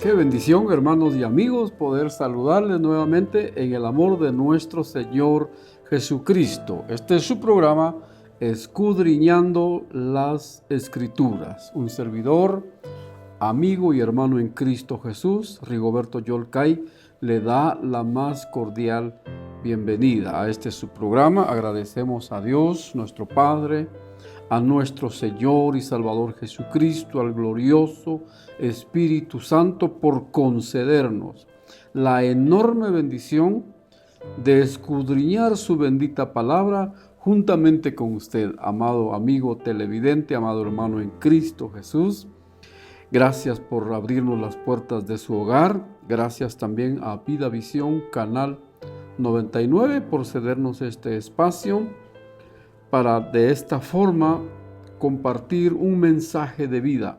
Qué bendición, hermanos y amigos, poder saludarles nuevamente en el amor de nuestro Señor Jesucristo. Este es su programa, Escudriñando las Escrituras. Un servidor, amigo y hermano en Cristo Jesús, Rigoberto Yolcay, le da la más cordial bienvenida a este su programa. Agradecemos a Dios, nuestro Padre, a nuestro Señor y Salvador Jesucristo, al glorioso Espíritu Santo, por concedernos la enorme bendición de escudriñar su bendita palabra juntamente con usted, amado amigo televidente, amado hermano en Cristo Jesús. Gracias por abrirnos las puertas de su hogar. Gracias también a Vida Visión, Canal 99, por cedernos este espacio para de esta forma compartir un mensaje de vida,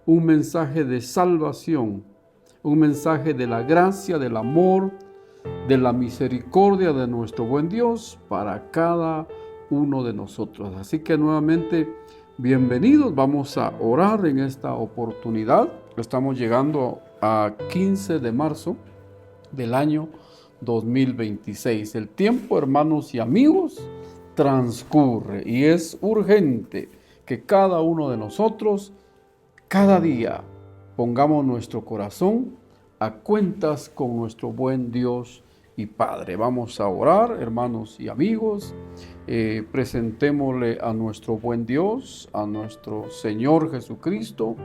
un mensaje de salvación, un mensaje de la gracia, del amor, de la misericordia de nuestro buen Dios para cada uno de nosotros. Así que nuevamente, bienvenidos. Vamos a orar en esta oportunidad. Estamos llegando a 15 de marzo del año 2026. El tiempo, hermanos y amigos, transcurre y es urgente que cada uno de nosotros, cada día, pongamos nuestro corazón a cuentas con nuestro buen Dios y Padre. Vamos a orar, hermanos y amigos. Presentémosle a nuestro buen Dios, a nuestro Señor Jesucristo,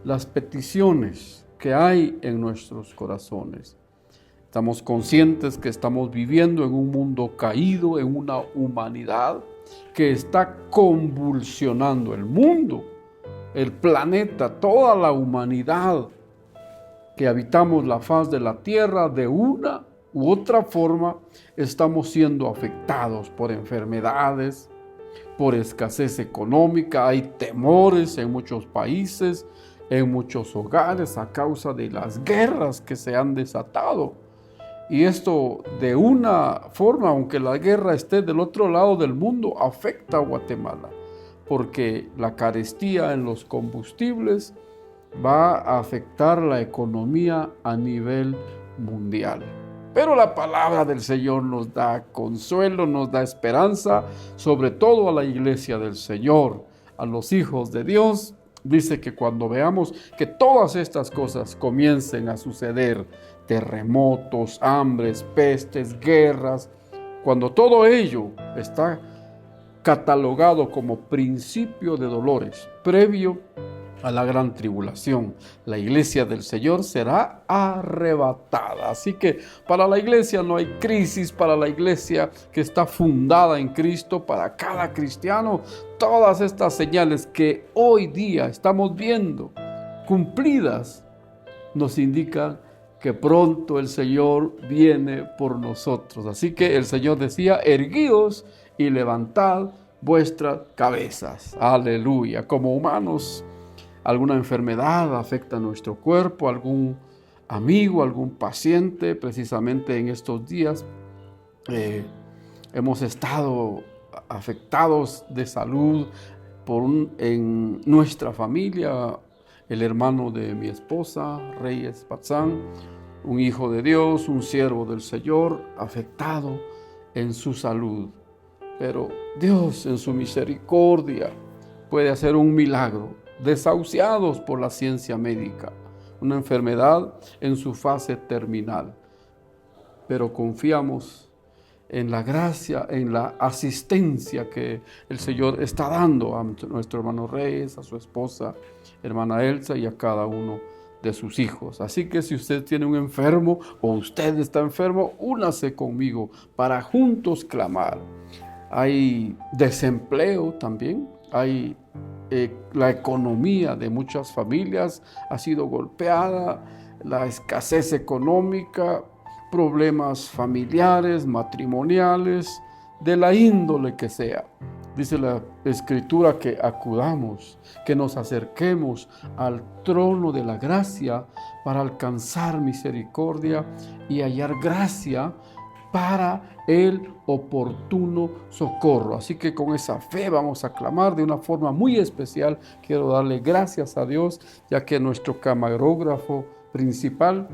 las peticiones que hay en nuestros corazones. Estamos conscientes que estamos viviendo en un mundo caído, en una humanidad que está convulsionando el mundo, el planeta, toda la humanidad que habitamos la faz de la tierra. De una u otra forma estamos siendo afectados por enfermedades, por escasez económica. Hay temores en muchos países, en muchos hogares a causa de las guerras que se han desatado. Y esto de una forma, aunque la guerra esté del otro lado del mundo, afecta a Guatemala, porque la carestía en los combustibles va a afectar la economía a nivel mundial. Pero la palabra del Señor nos da consuelo, nos da esperanza, sobre todo a la iglesia del Señor, a los hijos de Dios. Dice que cuando veamos que todas estas cosas comiencen a suceder, terremotos, hambres, pestes, guerras, cuando todo ello está catalogado como principio de dolores, previo a la gran tribulación, la iglesia del Señor será arrebatada. Así que para la iglesia no hay crisis, para la iglesia que está fundada en Cristo, para cada cristiano, todas estas señales que hoy día estamos viendo cumplidas nos indican que pronto el Señor viene por nosotros. Así que el Señor decía: erguíos y levantad vuestras cabezas. Aleluya. Como humanos, alguna enfermedad afecta a nuestro cuerpo, algún amigo, algún paciente. Precisamente en estos días hemos estado afectados de salud en nuestra familia. El hermano de mi esposa, Reyes Patzán, un hijo de Dios, un siervo del Señor, afectado en su salud. Pero Dios en su misericordia puede hacer un milagro. Desahuciados por la ciencia médica, una enfermedad en su fase terminal. Pero confiamos en la gracia, en la asistencia que el Señor está dando a nuestro hermano Reyes, a su esposa, hermana Elsa, y a cada uno de sus hijos. Así que si usted tiene un enfermo o usted está enfermo, únase conmigo para juntos clamar. Hay desempleo también, hay la economía de muchas familias ha sido golpeada, la escasez económica, problemas familiares, matrimoniales, de la índole que sea. Dice la Escritura que acudamos, que nos acerquemos al trono de la gracia para alcanzar misericordia y hallar gracia para el oportuno socorro. Así que con esa fe vamos a clamar de una forma muy especial. Quiero darle gracias a Dios, ya que nuestro camarógrafo principal,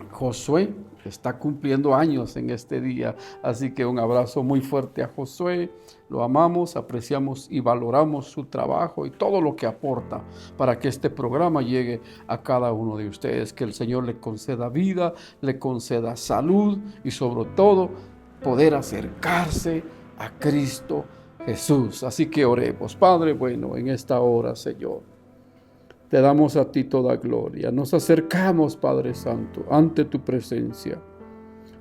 Josué, está cumpliendo años en este día, así que un abrazo muy fuerte a Josué. Lo amamos, apreciamos y valoramos su trabajo y todo lo que aporta para que este programa llegue a cada uno de ustedes. Que el Señor le conceda vida, le conceda salud y sobre todo poder acercarse a Cristo Jesús. Así que oremos. Padre bueno, en esta hora, Señor, te damos a ti toda gloria. Nos acercamos, Padre Santo, ante tu presencia.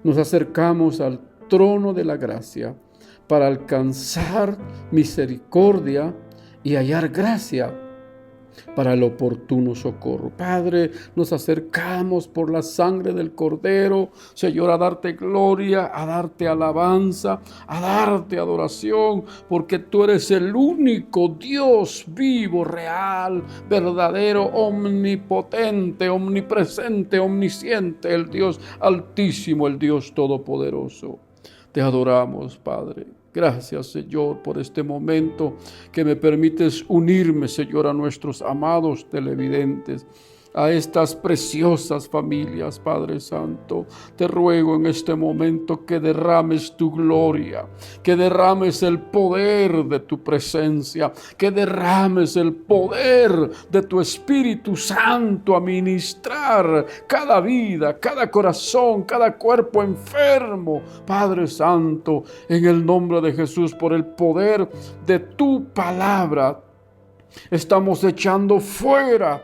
Nos acercamos al trono de la gracia para alcanzar misericordia y hallar gracia para el oportuno socorro. Padre, nos acercamos por la sangre del Cordero, Señor, a darte gloria, a darte alabanza, a darte adoración, porque tú eres el único Dios vivo, real, verdadero, omnipotente, omnipresente, omnisciente, el Dios altísimo, el Dios todopoderoso. Te adoramos, Padre. Gracias, Señor, por este momento que me permites unirme, Señor, a nuestros amados televidentes, a estas preciosas familias, Padre Santo. Te ruego en este momento que derrames tu gloria, que derrames el poder de tu presencia, que derrames el poder de tu Espíritu Santo a ministrar cada vida, cada corazón, cada cuerpo enfermo, Padre Santo, en el nombre de Jesús, por el poder de tu palabra. Estamos echando fuera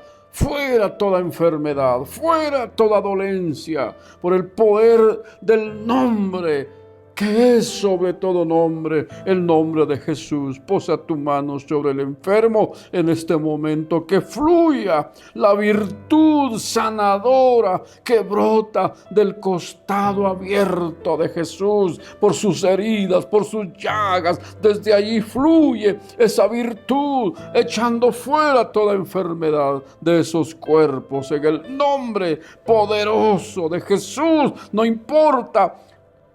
toda enfermedad, fuera toda dolencia, por el poder del nombre que es sobre todo nombre, el nombre de Jesús. Posa tu mano sobre el enfermo en este momento, que fluya la virtud sanadora que brota del costado abierto de Jesús, por sus heridas, por sus llagas. Desde allí fluye esa virtud, echando fuera toda enfermedad de esos cuerpos, en el nombre poderoso de Jesús. No importa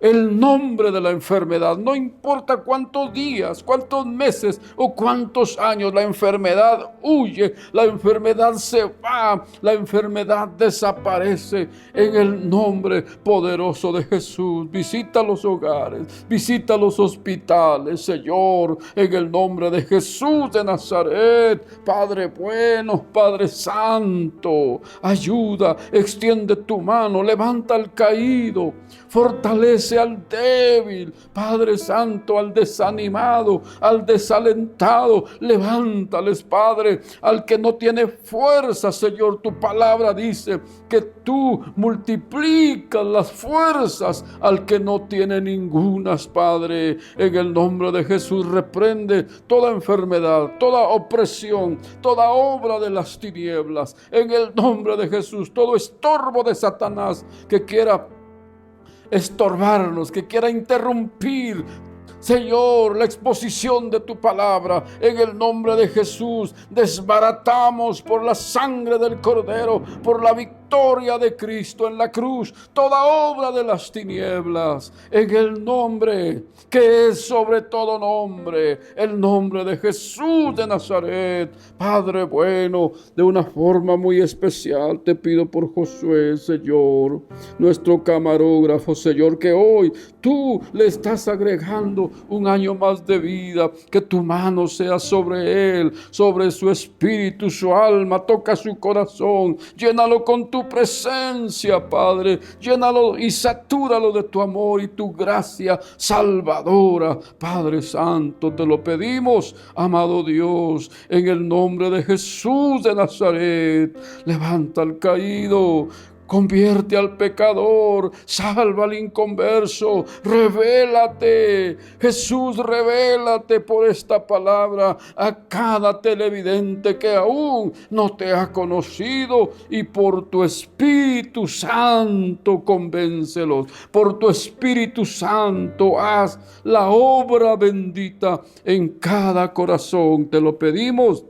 el nombre de la enfermedad, no importa cuántos días, cuántos meses o cuántos años, la enfermedad huye, la enfermedad se va, la enfermedad desaparece en el nombre poderoso de Jesús. Visita los hogares, visita los hospitales, Señor, en el nombre de Jesús de Nazaret. Padre bueno, Padre santo, ayuda, extiende tu mano, levanta al caído, fortalece al débil, Padre Santo, al desanimado, al desalentado. Levántales, Padre, al que no tiene fuerza, Señor. Tu palabra dice que tú multiplicas las fuerzas al que no tiene ningunas, Padre. En el nombre de Jesús, reprende toda enfermedad, toda opresión, toda obra de las tinieblas. En el nombre de Jesús, todo estorbo de Satanás que quiera estorbarnos, que quiera interrumpir, Señor, la exposición de tu palabra, en el nombre de Jesús, desbaratamos por la sangre del Cordero, por la victoria de Cristo en la cruz, toda obra de las tinieblas, en el nombre que es sobre todo nombre, el nombre de Jesús de Nazaret. Padre bueno, de una forma muy especial te pido por Josué, Señor, nuestro camarógrafo, Señor, que hoy tú le estás agregando un año más de vida, que tu mano sea sobre él, sobre su espíritu, su alma, toca su corazón, llénalo con tu presencia, Padre, llénalo y satúralo de tu amor y tu gracia salvadora, Padre Santo. Te lo pedimos, amado Dios, en el nombre de Jesús de Nazaret. Levanta al caído, convierte al pecador, salva al inconverso, revélate, Jesús, revélate por esta palabra a cada televidente que aún no te ha conocido, y por tu Espíritu Santo convéncelos, por tu Espíritu Santo haz la obra bendita en cada corazón. Te lo pedimos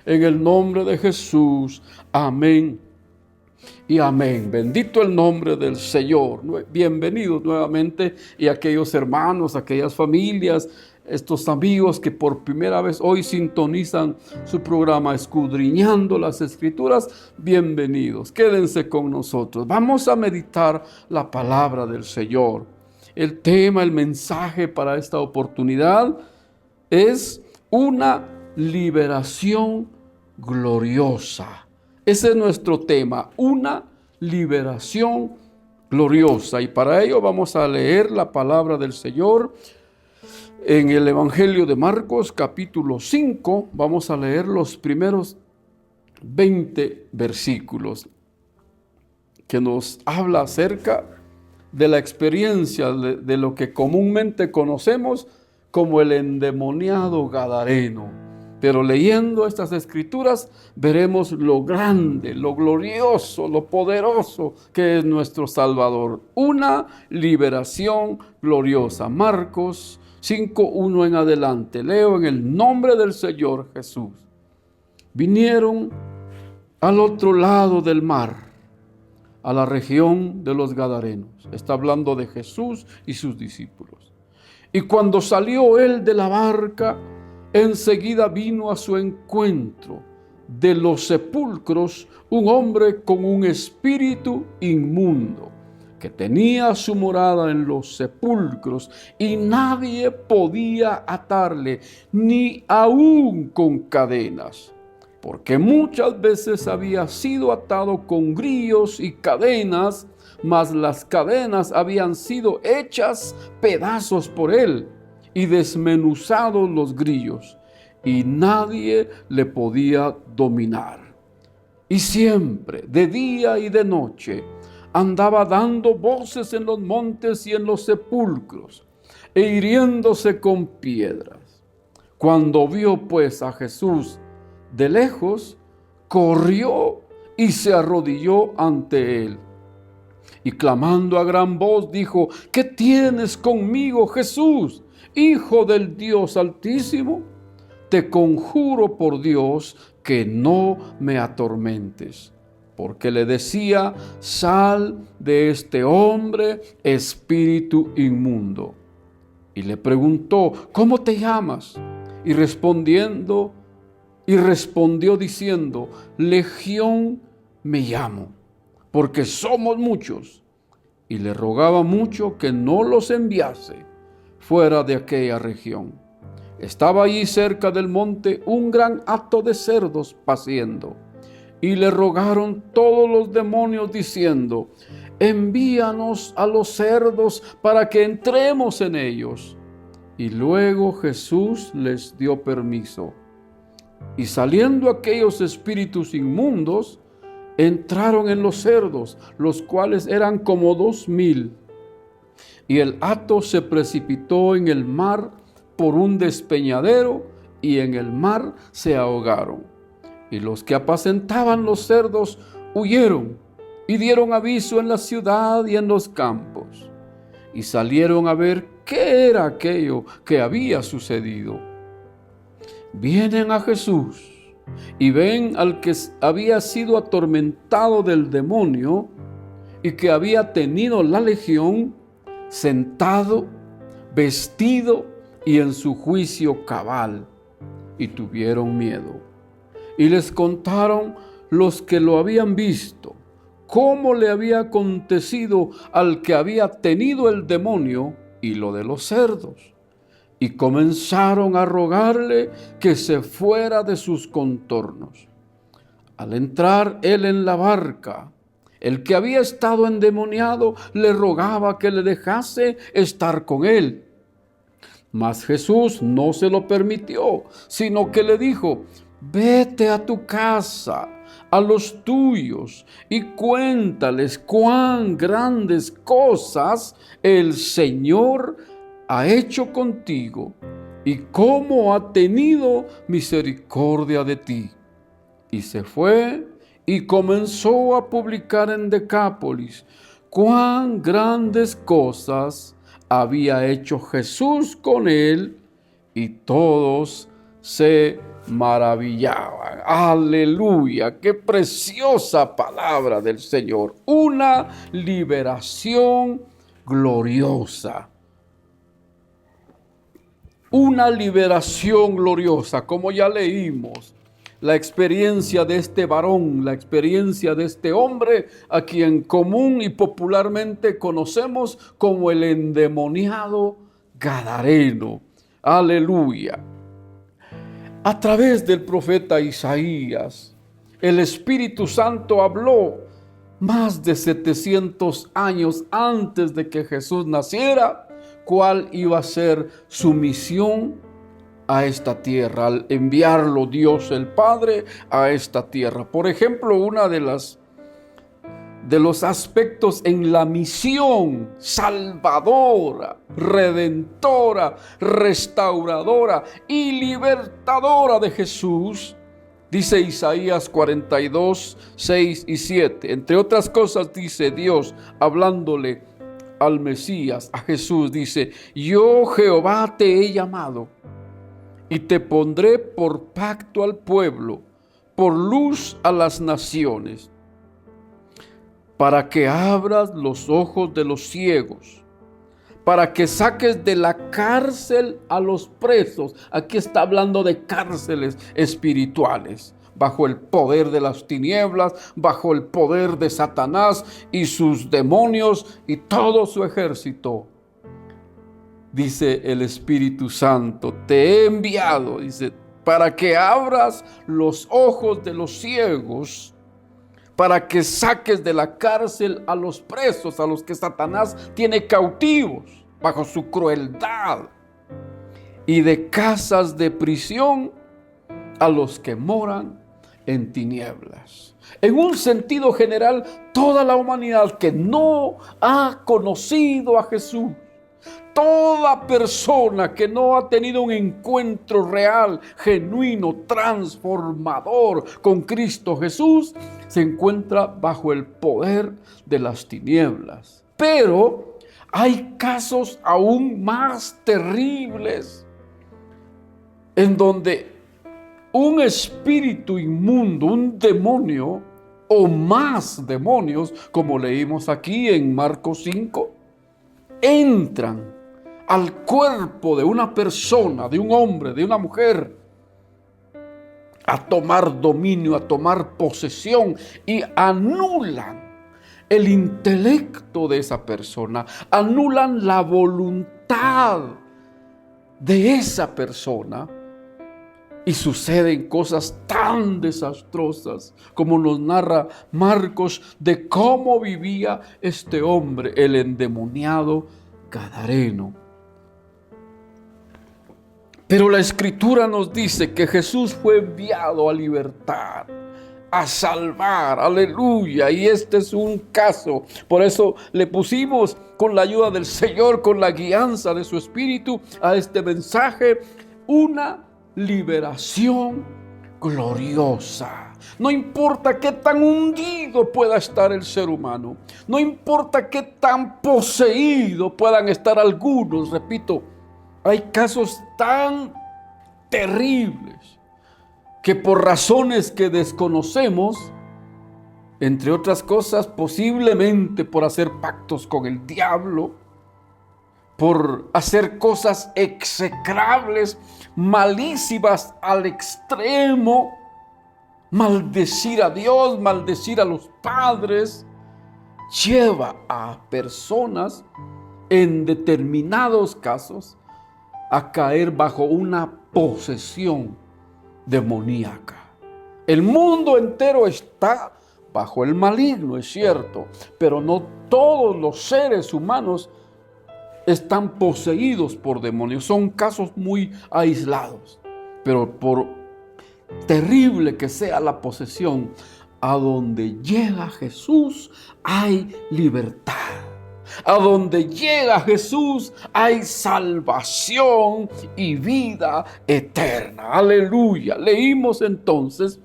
en el nombre de Jesús. Amén y amén. Bendito el nombre del Señor. Bienvenidos nuevamente, y aquellos hermanos, aquellas familias estos amigos que por primera vez hoy sintonizan su programa Escudriñando las Escrituras, bienvenidos, quédense con nosotros. Vamos a meditar la palabra del Señor. El tema, el mensaje para esta oportunidad es una liberación gloriosa. Ese es nuestro tema, una liberación gloriosa. Y para ello vamos a leer la palabra del Señor en el Evangelio de Marcos, capítulo 5. Vamos a leer los primeros 20 versículos que nos habla acerca de la experiencia de lo que comúnmente conocemos como el endemoniado gadareno. Pero leyendo estas escrituras veremos lo grande, lo glorioso, lo poderoso que es nuestro Salvador. Una liberación gloriosa. Marcos 5:1 en adelante. Leo en el nombre del Señor Jesús. Vinieron al otro lado del mar, a la región de los Gadarenos. Está hablando de Jesús y sus discípulos. Y cuando salió él de la barca, enseguida vino a su encuentro de los sepulcros un hombre con un espíritu inmundo, que tenía su morada en los sepulcros, y nadie podía atarle, ni aún con cadenas, porque muchas veces había sido atado con grillos y cadenas, mas las cadenas habían sido hechas pedazos por él, y desmenuzados los grillos, y nadie le podía dominar. Y siempre, de día y de noche, andaba dando voces en los montes y en los sepulcros, e hiriéndose con piedras. Cuando vio pues a Jesús de lejos, corrió y se arrodilló ante él. Y clamando a gran voz dijo: ¿Qué tienes conmigo, Jesús, Hijo del Dios Altísimo? Te conjuro por Dios que no me atormentes. Porque le decía: sal de este hombre, espíritu inmundo. Y le preguntó: ¿cómo te llamas? Y respondió diciendo: Legión me llamo, porque somos muchos. Y le rogaba mucho que no los enviase fuera de aquella región. Estaba allí cerca del monte un gran hato de cerdos paciendo, y le rogaron todos los demonios diciendo: envíanos a los cerdos para que entremos en ellos. Y luego Jesús les dio permiso. Y saliendo aquellos espíritus inmundos, entraron en los cerdos, los cuales eran como 2,000. Y el hato se precipitó en el mar por un despeñadero, y en el mar se ahogaron. Y los que apacentaban los cerdos huyeron y dieron aviso en la ciudad y en los campos. Y salieron a ver qué era aquello que había sucedido. Vienen a Jesús y ven al que había sido atormentado del demonio y que había tenido la legión, sentado, vestido y en su juicio cabal, y tuvieron miedo. Y les contaron los que lo habían visto, cómo le había acontecido al que había tenido el demonio y lo de los cerdos. Y comenzaron a rogarle que se fuera de sus contornos. Al entrar él en la barca, el que había estado endemoniado le rogaba que le dejase estar con él. Mas Jesús no se lo permitió, sino que le dijo: vete a tu casa, a los tuyos, y cuéntales cuán grandes cosas el Señor ha hecho contigo y cómo ha tenido misericordia de ti. Y se fue y comenzó a publicar en Decápolis cuán grandes cosas había hecho Jesús con él, y todos se maravillaban. Aleluya, qué preciosa palabra del Señor. Una liberación gloriosa. una liberación gloriosa, como ya leímos. La experiencia de este varón, la experiencia de este hombre, a quien común y popularmente conocemos como el endemoniado Gadareno. Aleluya. A través del profeta Isaías, el Espíritu Santo habló más de 700 años antes de que Jesús naciera, cuál iba a ser su misión a esta tierra, al enviarlo Dios el Padre a esta tierra. Por ejemplo, una de los aspectos en la misión salvadora, redentora, restauradora y libertadora de Jesús, dice Isaías 42, 6 y 7. Entre otras cosas dice Dios hablándole al Mesías, a Jesús, dice: yo Jehová te he llamado y te pondré por pacto al pueblo, por luz a las naciones, para que abras los ojos de los ciegos, para que saques de la cárcel a los presos. Aquí está hablando de cárceles espirituales, bajo el poder de las tinieblas, bajo el poder de Satanás y sus demonios y todo su ejército. Dice el Espíritu Santo: te he enviado, dice, para que abras los ojos de los ciegos, para que saques de la cárcel a los presos, a los que Satanás tiene cautivos bajo su crueldad, y de casas de prisión a los que moran en tinieblas. En un sentido general, toda la humanidad que no ha conocido a Jesús, toda persona que no ha tenido un encuentro real, genuino, transformador con Cristo Jesús, se encuentra bajo el poder de las tinieblas. Pero hay casos aún más terribles en donde un espíritu inmundo, un demonio o más demonios, como leímos aquí en Marcos 5, entran al cuerpo de una persona, de un hombre, de una mujer, a tomar dominio, a tomar posesión, y anulan el intelecto de esa persona, anulan la voluntad de esa persona, y suceden cosas tan desastrosas como nos narra Marcos de cómo vivía este hombre, el endemoniado Gadareno. Pero la Escritura nos dice que Jesús fue enviado a libertar, a salvar, aleluya, y este es un caso. Por eso le pusimos, con la ayuda del Señor, con la guianza de su Espíritu, a este mensaje, una liberación gloriosa. No importa qué tan hundido pueda estar el ser humano, no importa qué tan poseído puedan estar algunos, repito, hay casos tan terribles que por razones que desconocemos, entre otras cosas, posiblemente por hacer pactos con el diablo, por hacer cosas execrables, malísimas al extremo, maldecir a Dios, maldecir a los padres, lleva a personas en determinados casos a caer bajo una posesión demoníaca. El mundo entero está bajo el maligno, es cierto, pero no todos los seres humanos están poseídos por demonios. Son casos muy aislados, pero por terrible que sea la posesión, a donde llega Jesús hay libertad. A donde llega Jesús hay salvación y vida eterna. Aleluya. Leímos entonces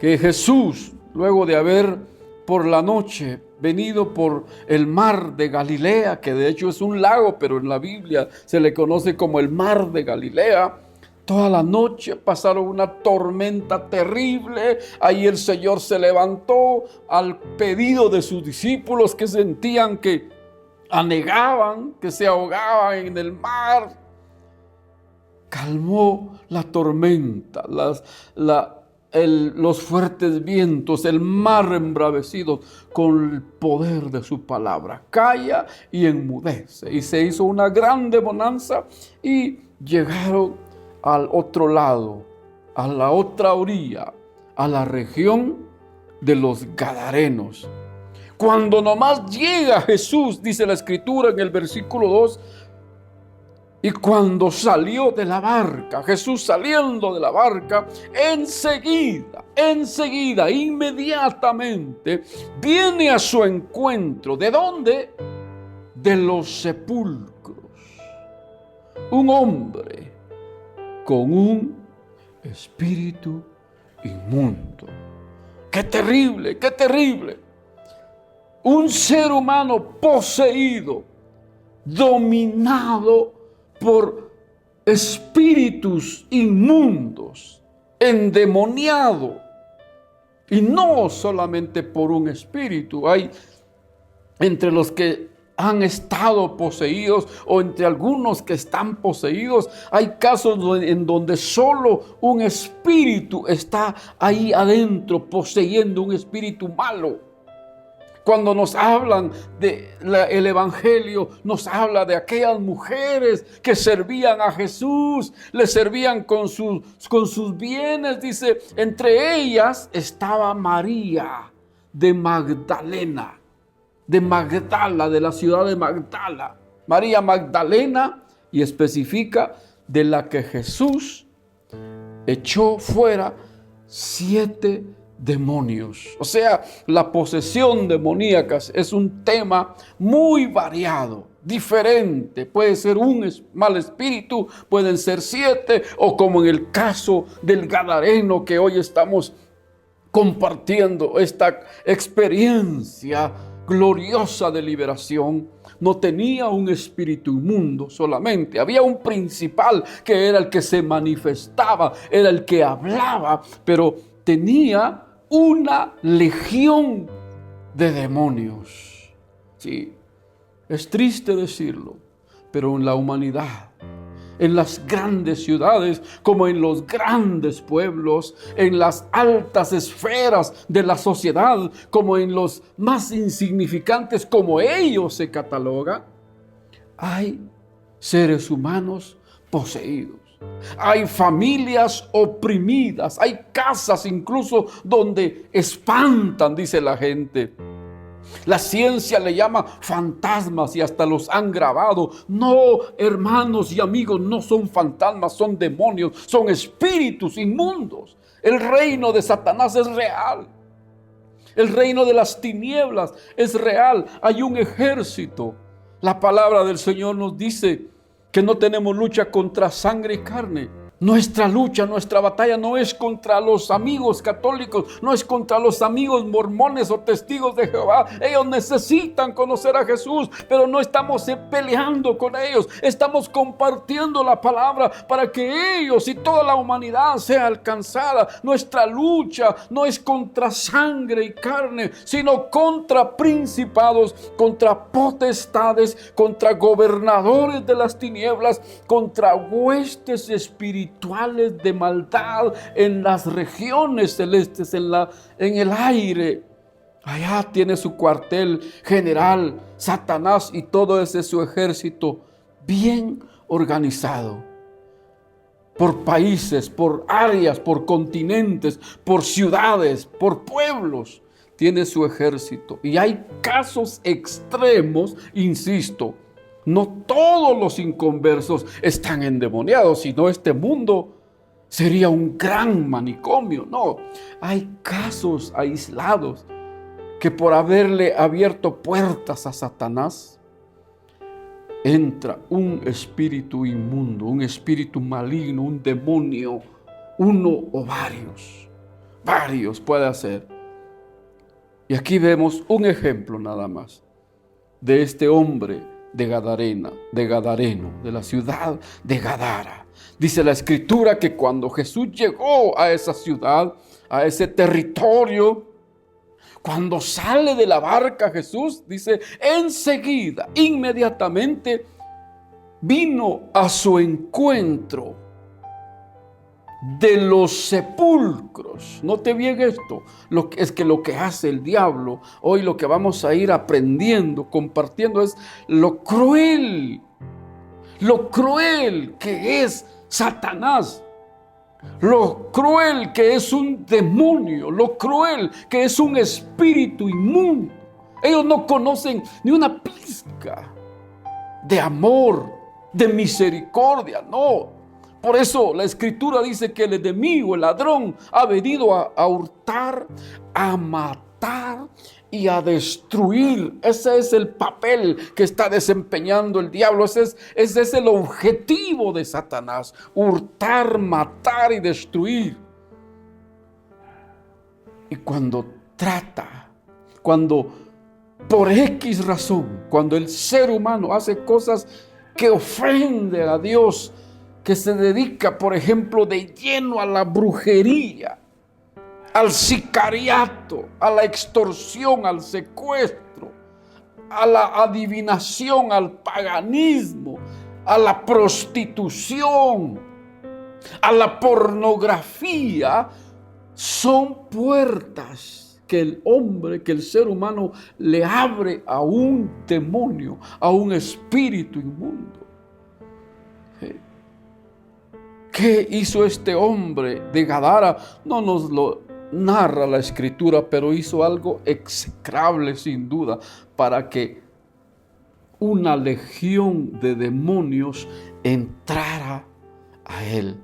que Jesús, luego de haber por la noche venido por el mar de Galilea, que de hecho es un lago, pero en la Biblia se le conoce como el mar de Galilea, toda la noche pasaron una tormenta terrible. Ahí el Señor se levantó al pedido de sus discípulos que sentían que anegaban, que se ahogaban en el mar. calmó la tormenta, los fuertes vientos, el mar embravecido con el poder de su palabra. Calla y enmudece. Y se hizo una grande bonanza y llegaron al otro lado, a la otra orilla, a la región de los Gadarenos. Cuando nomás llega Jesús, dice la Escritura en el versículo 2, y cuando salió de la barca, Jesús saliendo de la barca, enseguida, inmediatamente, viene a su encuentro. ¿De dónde? De los sepulcros. Un hombre con un espíritu inmundo. ¡Qué terrible, qué terrible! Un ser humano poseído, dominado por espíritus inmundos, endemoniado. Y no solamente por un espíritu. Hay entre los que han estado poseídos o entre algunos que están poseídos, hay casos en donde solo un espíritu está ahí adentro, poseyendo un espíritu malo. Cuando nos hablan del Evangelio, nos habla de aquellas mujeres que servían a Jesús, le servían con sus bienes. Dice, entre ellas estaba María de Magdalena, de Magdala, de la ciudad de Magdala. María Magdalena, y especifica, de la que Jesús echó fuera 7 demonios. O sea, la posesión demoníaca es un tema muy variado, diferente. Puede ser un mal espíritu, pueden ser 7, o como en el caso del Gadareno que hoy estamos compartiendo, esta experiencia gloriosa de liberación. No tenía un espíritu inmundo solamente, había un principal que era el que se manifestaba, era el que hablaba, pero tenía una legión de demonios. Sí, es triste decirlo, pero en la humanidad, en las grandes ciudades, como en los grandes pueblos, en las altas esferas de la sociedad, como en los más insignificantes, como ellos se catalogan, hay seres humanos poseídos. Hay familias oprimidas, hay casas incluso donde espantan, dice la gente. La ciencia le llama fantasmas y hasta los han grabado. No, hermanos y amigos, no son fantasmas, son demonios, son espíritus inmundos. El reino de Satanás es real. El reino de las tinieblas es real. Hay un ejército. La palabra del Señor nos dice que no tenemos lucha contra sangre y carne. Nuestra lucha, nuestra batalla no es contra los amigos católicos, no es contra los amigos mormones o testigos de Jehová. Ellos necesitan conocer a Jesús, pero no estamos peleando con ellos. Estamos compartiendo la palabra para que ellos y toda la humanidad sea alcanzada. Nuestra lucha no es contra sangre y carne, sino contra principados, contra potestades, contra gobernadores de las tinieblas, contra huestes espirituales de maldad en las regiones celestes, en el aire. Allá tiene su cuartel general Satanás y todo ese su ejército bien organizado. Por países, por áreas, por continentes, por ciudades, por pueblos. Tiene su ejército. Y hay casos extremos, insisto. No todos los inconversos están endemoniados, sino este mundo sería un gran manicomio. No, hay casos aislados que por haberle abierto puertas a Satanás, entra un espíritu inmundo, un espíritu maligno, un demonio, uno o varios puede ser. Y aquí vemos un ejemplo nada más de este hombre de Gadareno, de la ciudad de Gadara. Dice la Escritura que cuando Jesús llegó a esa ciudad, a ese territorio, cuando sale de la barca Jesús, dice, enseguida, inmediatamente, vino a su encuentro de los sepulcros. Note bien esto, lo que hace el diablo, hoy lo que vamos a ir aprendiendo, compartiendo, es lo cruel que es Satanás, lo cruel que es un demonio, lo cruel que es un espíritu inmundo. Ellos no conocen ni una pizca de amor, de misericordia, no. Por eso la Escritura dice que el enemigo, el ladrón, ha venido a hurtar, a matar y a destruir. Ese es el papel que está desempeñando el diablo. Ese es el objetivo de Satanás: hurtar, matar y destruir. Y cuando por X razón, cuando el ser humano hace cosas que ofenden a Dios, que se dedica, por ejemplo, de lleno a la brujería, al sicariato, a la extorsión, al secuestro, a la adivinación, al paganismo, a la prostitución, a la pornografía, son puertas que el ser humano le abre a un demonio, a un espíritu inmundo. ¿Qué hizo este hombre de Gadara? No nos lo narra la Escritura, pero hizo algo execrable sin duda para que una legión de demonios entrara a él.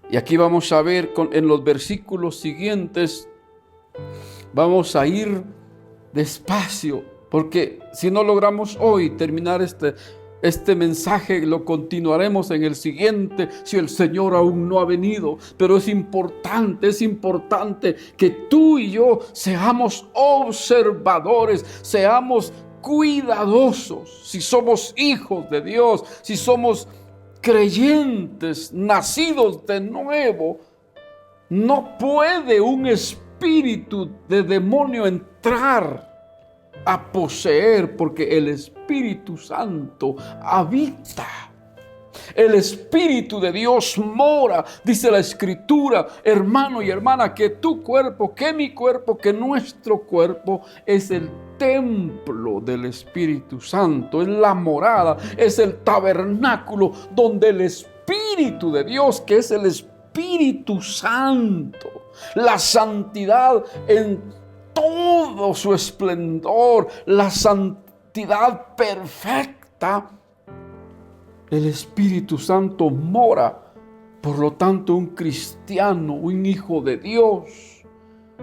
Y aquí vamos a ver en los versículos siguientes, vamos a ir despacio, porque si no logramos hoy terminar este mensaje, lo continuaremos en el siguiente, si el Señor aún no ha venido. Pero es importante que tú y yo seamos observadores, seamos cuidadosos. Si somos hijos de Dios, si somos creyentes, nacidos de nuevo, no puede un espíritu de demonio entrar a poseer, porque el Espíritu Santo habita. El Espíritu de Dios mora. Dice la Escritura, hermano y hermana, que tu cuerpo, que mi cuerpo, que nuestro cuerpo es el templo del Espíritu Santo, es la morada, es el tabernáculo donde el Espíritu de Dios, que es el Espíritu Santo, la santidad en todo su esplendor, la santidad perfecta, el Espíritu Santo mora. Por lo tanto, un cristiano, un hijo de Dios,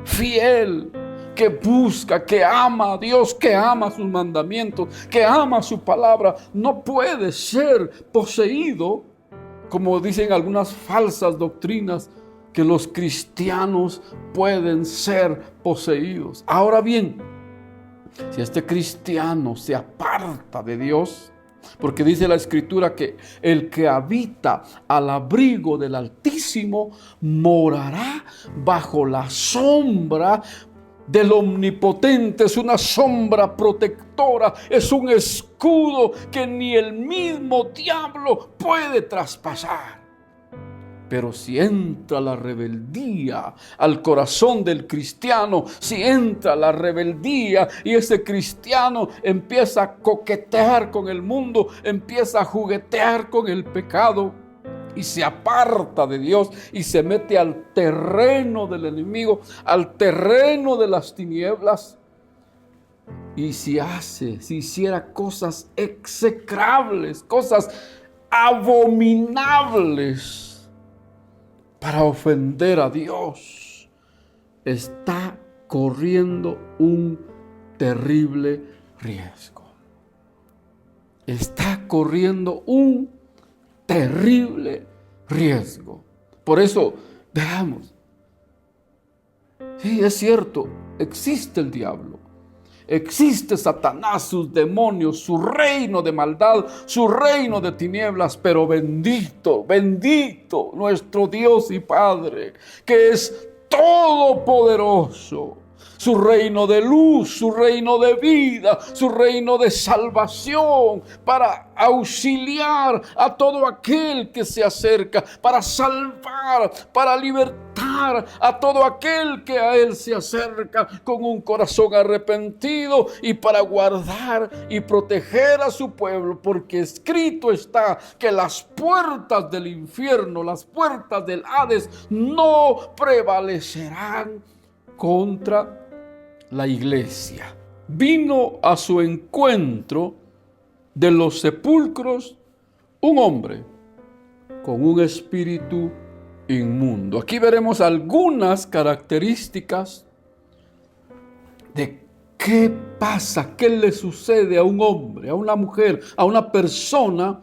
fiel, que busca, que ama a Dios, que ama sus mandamientos, que ama su palabra, no puede ser poseído, como dicen algunas falsas doctrinas, que los cristianos pueden ser poseídos. Ahora bien, si este cristiano se aparta de Dios, porque dice la Escritura que el que habita al abrigo del Altísimo morará bajo la sombra del Omnipotente. Es una sombra protectora, es un escudo que ni el mismo diablo puede traspasar. Pero si entra la rebeldía al corazón del cristiano, si entra la rebeldía y ese cristiano empieza a coquetear con el mundo, empieza a juguetear con el pecado y se aparta de Dios y se mete al terreno del enemigo, al terreno de las tinieblas, y si hiciera cosas execrables, cosas abominables para ofender a Dios, está corriendo un terrible riesgo. Está corriendo un terrible riesgo. Por eso, veamos. Sí, es cierto, existe el diablo. Existe Satanás, sus demonios, su reino de maldad, su reino de tinieblas, pero bendito, bendito nuestro Dios y Padre, que es todopoderoso, su reino de luz, su reino de vida, su reino de salvación, para auxiliar a todo aquel que se acerca, para salvar, para libertar a todo aquel que a Él se acerca con un corazón arrepentido, y para guardar y proteger a su pueblo, porque escrito está que las puertas del infierno, las puertas del Hades no prevalecerán contra la iglesia. Vino a su encuentro de los sepulcros un hombre con un espíritu inmundo. Aquí veremos algunas características de qué pasa, qué le sucede a un hombre, a una mujer, a una persona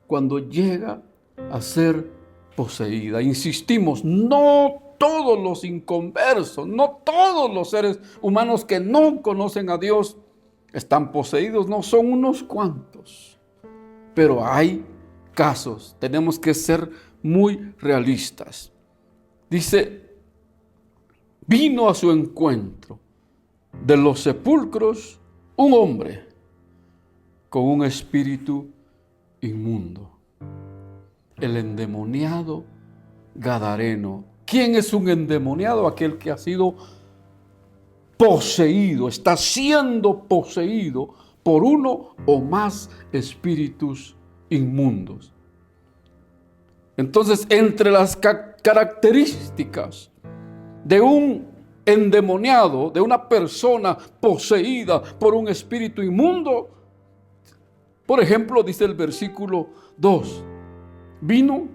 cuando llega a ser poseída. Insistimos, no todos los inconversos, no todos los seres humanos que no conocen a Dios están poseídos, no, son unos cuantos. Pero hay casos, tenemos que ser muy realistas. Dice, vino a su encuentro de los sepulcros un hombre con un espíritu inmundo, el endemoniado gadareno. ¿Quién es un endemoniado? Aquel que ha sido poseído, está siendo poseído por uno o más espíritus inmundos. Entonces, entre las características de un endemoniado, de una persona poseída por un espíritu inmundo, por ejemplo, dice el versículo 2, vino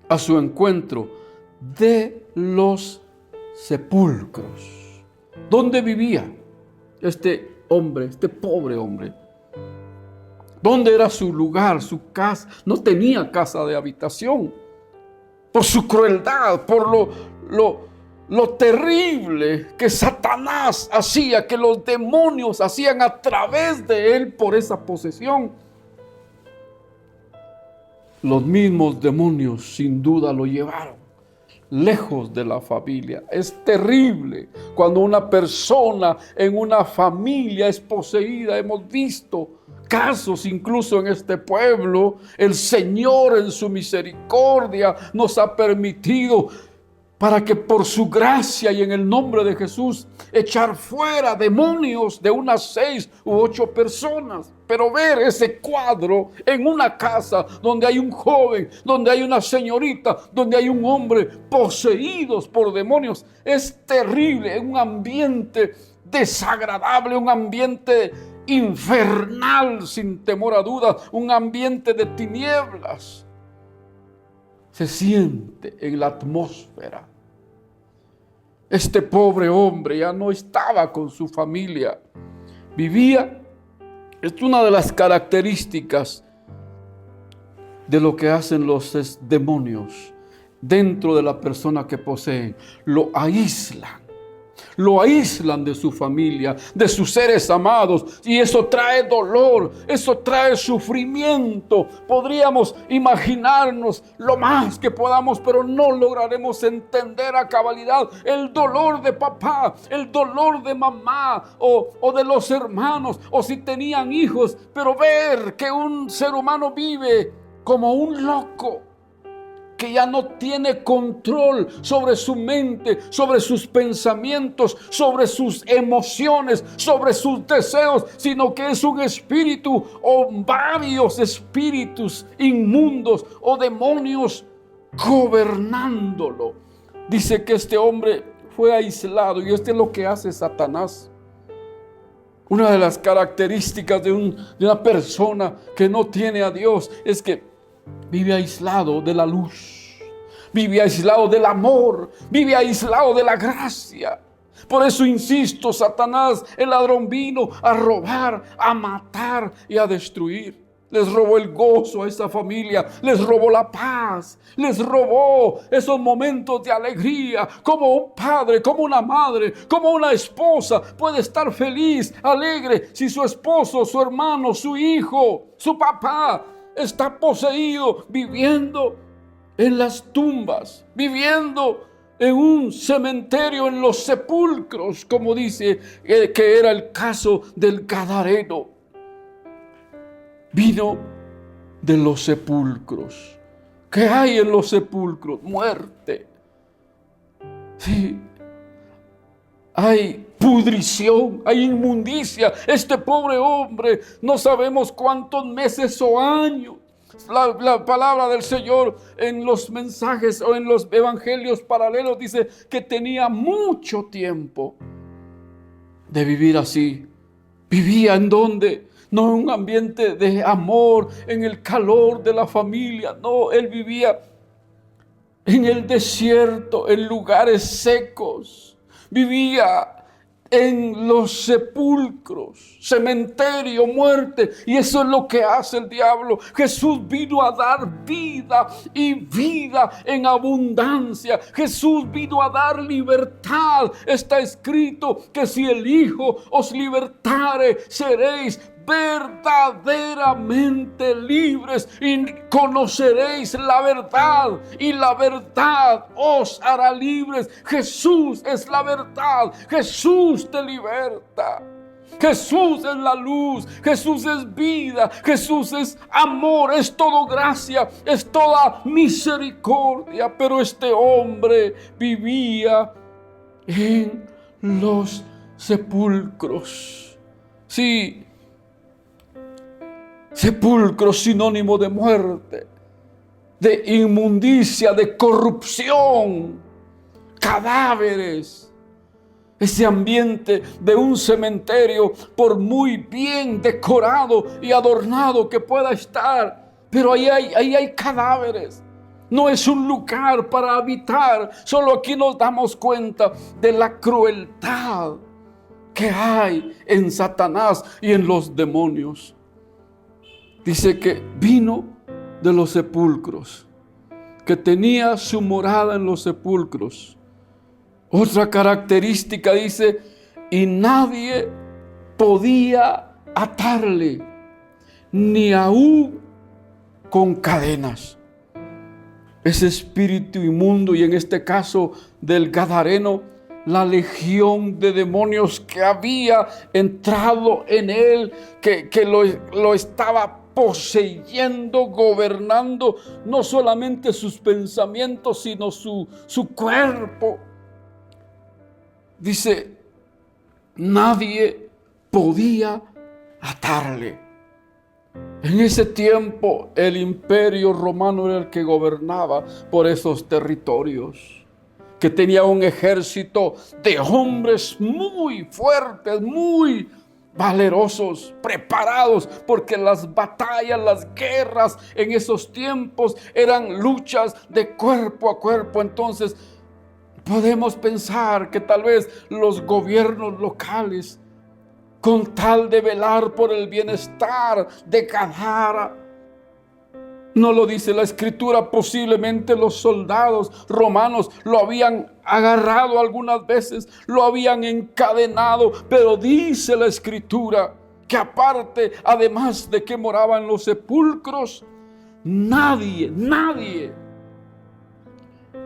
a su encuentro de los sepulcros. ¿Dónde vivía este hombre, este pobre hombre? ¿Dónde era su lugar, su casa? No tenía casa de habitación. Por su crueldad, por lo terrible que Satanás hacía, que los demonios hacían a través de él por esa posesión. Los mismos demonios sin duda lo llevaron lejos de la familia. Es terrible cuando una persona en una familia es poseída. Hemos visto casos incluso en este pueblo. El Señor en su misericordia nos ha permitido, para que por su gracia y en el nombre de Jesús, echar fuera demonios de unas 6 u 8 personas. Pero ver ese cuadro en una casa donde hay un joven, donde hay una señorita, donde hay un hombre poseídos por demonios, es terrible. Un ambiente desagradable, un ambiente infernal, sin temor a dudas, un ambiente de tinieblas. Se siente en la atmósfera. Este pobre hombre ya no estaba con su familia, vivía. Es una de las características de lo que hacen los demonios dentro de la persona que poseen. Lo aíslan de su familia, de sus seres amados, y eso trae dolor, eso trae sufrimiento. Podríamos imaginarnos lo más que podamos, pero no lograremos entender a cabalidad el dolor de papá, el dolor de mamá o de los hermanos, o si tenían hijos. Pero ver que un ser humano vive como un loco, que ya no tiene control sobre su mente, sobre sus pensamientos, sobre sus emociones, sobre sus deseos, sino que es un espíritu o varios espíritus inmundos o demonios gobernándolo. Dice que este hombre fue aislado, y esto es lo que hace Satanás. Una de las características de una persona que no tiene a Dios es que vive aislado de la luz, vive aislado del amor, vive aislado de la gracia. Por eso insisto, Satanás, el ladrón, vino a robar, a matar y a destruir. Les robó el gozo a esa familia, les robó la paz, les robó esos momentos de alegría. Como un padre, como una madre, como una esposa puede estar feliz, alegre, si su esposo, su hermano, su hijo, su papá está poseído, viviendo en las tumbas, viviendo en un cementerio, en los sepulcros, como dice que era el caso del Gadareno. Vino de los sepulcros. ¿Qué hay en los sepulcros? Muerte. Sí. Hay pudrición, hay inmundicia. Este pobre hombre, no sabemos cuántos meses o años. La palabra del Señor en los mensajes o en los evangelios paralelos dice que tenía mucho tiempo de vivir así. ¿Vivía en dónde? No en un ambiente de amor, en el calor de la familia. No, él vivía en el desierto, en lugares secos. Vivía en los sepulcros, cementerio, muerte. Y eso es lo que hace el diablo. Jesús vino a dar vida y vida en abundancia. Jesús vino a dar libertad. Está escrito que si el Hijo os libertare, seréis verdaderamente libres y conoceréis la verdad, y la verdad os hará libres. Jesús es la verdad. Jesús te liberta. Jesús es la luz, Jesús es vida, Jesús es amor, es todo gracia, es toda misericordia. Pero este hombre vivía en los sepulcros. Sí, sepulcro sinónimo de muerte, de inmundicia, de corrupción, cadáveres. Ese ambiente de un cementerio, por muy bien decorado y adornado que pueda estar, pero ahí hay cadáveres. No es un lugar para habitar. Solo aquí nos damos cuenta de la crueldad que hay en Satanás y en los demonios. Dice que vino de los sepulcros, que tenía su morada en los sepulcros. Otra característica dice, y nadie podía atarle, ni aún con cadenas. Ese espíritu inmundo, y en este caso del Gadareno, la legión de demonios que había entrado en él, que lo estaba poseyendo, gobernando no solamente sus pensamientos, sino su cuerpo. Dice, nadie podía atarle. En ese tiempo el imperio romano era el que gobernaba por esos territorios, que tenía un ejército de hombres muy fuertes, muy valerosos, preparados, porque las batallas, las guerras en esos tiempos eran luchas de cuerpo a cuerpo. Entonces podemos pensar que tal vez los gobiernos locales, con tal de velar por el bienestar de Gadara, no lo dice la Escritura, posiblemente los soldados romanos lo habían agarrado algunas veces, lo habían encadenado, pero dice la Escritura que aparte, además de que moraba en los sepulcros, nadie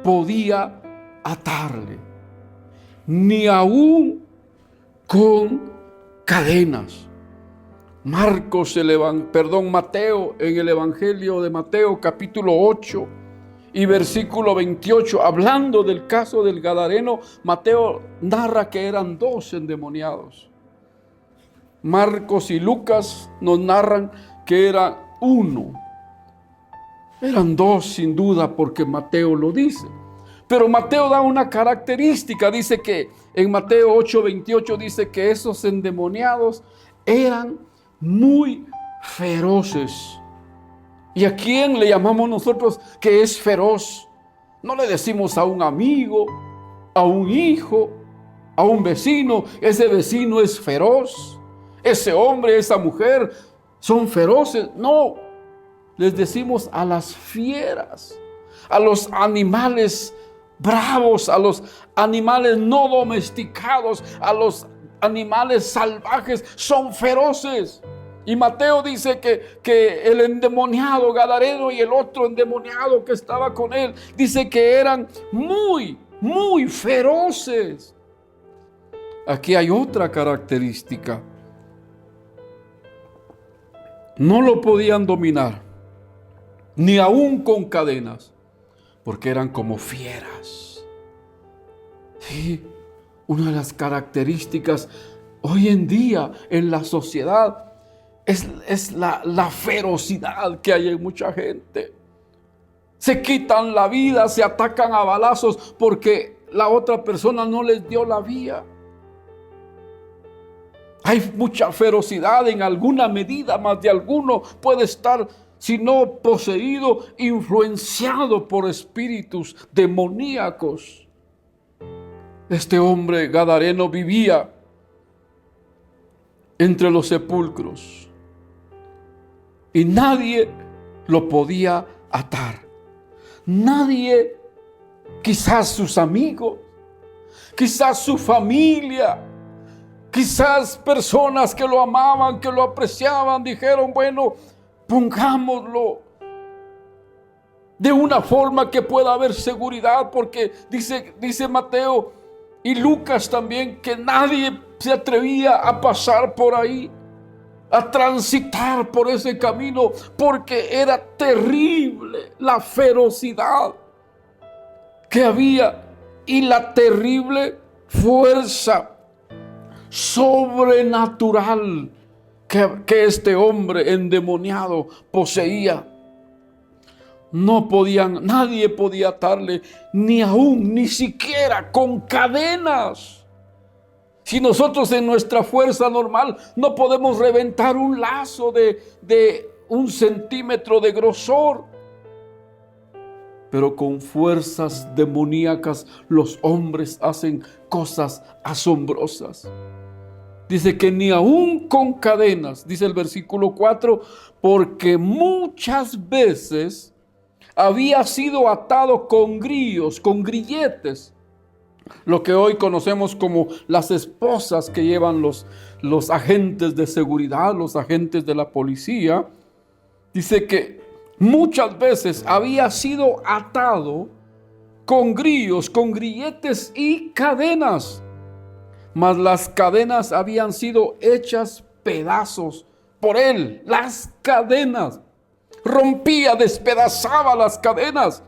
podía atarle, ni aún con cadenas. Mateo, en el Evangelio de Mateo, capítulo 8 y versículo 28, hablando del caso del Gadareno, Mateo narra que eran 2 endemoniados. Marcos y Lucas nos narran que era 1. Eran 2 sin duda, porque Mateo lo dice. Pero Mateo da una característica, dice que en Mateo 8:28 dice que esos endemoniados eran muy feroces. ¿Y a quién le llamamos nosotros que es feroz? No le decimos a un amigo, a un hijo, a un vecino, ese vecino es feroz, ese hombre, esa mujer son feroces. No, les decimos a las fieras, a los animales bravos, a los animales no domesticados, a los animales salvajes, son feroces. Y Mateo dice que el endemoniado Gadareno y el otro endemoniado que estaba con él, dice que eran muy muy feroces. Aquí hay otra característica. No lo podían dominar, ni aún con cadenas, porque eran como fieras. Sí, una de las características hoy en día en la sociedad es la ferocidad que hay en mucha gente. Se quitan la vida, se atacan a balazos porque la otra persona no les dio la vía. Hay mucha ferocidad en alguna medida, más de alguno puede estar, si no poseído, influenciado por espíritus demoníacos. Este hombre gadareno vivía entre los sepulcros y nadie lo podía atar. Nadie, quizás sus amigos, quizás su familia, quizás personas que lo amaban, que lo apreciaban, dijeron, bueno, pongámoslo de una forma que pueda haber seguridad, porque dice Mateo y Lucas también que nadie se atrevía a pasar por ahí, a transitar por ese camino, porque era terrible la ferocidad que había y la terrible fuerza sobrenatural que este hombre endemoniado poseía. Nadie podía atarle, ni siquiera con cadenas. Si nosotros en nuestra fuerza normal no podemos reventar un lazo de 1 centímetro de grosor, pero con fuerzas demoníacas los hombres hacen cosas asombrosas. Dice que ni aún con cadenas, dice el versículo 4, porque muchas veces había sido atado con grillos, con grilletes, lo que hoy conocemos como las esposas que llevan los agentes de seguridad, los agentes de la policía. Dice que muchas veces había sido atado con grillos, con grilletes y cadenas, mas las cadenas habían sido hechas pedazos por él. Las cadenas rompía, despedazaba las cadenas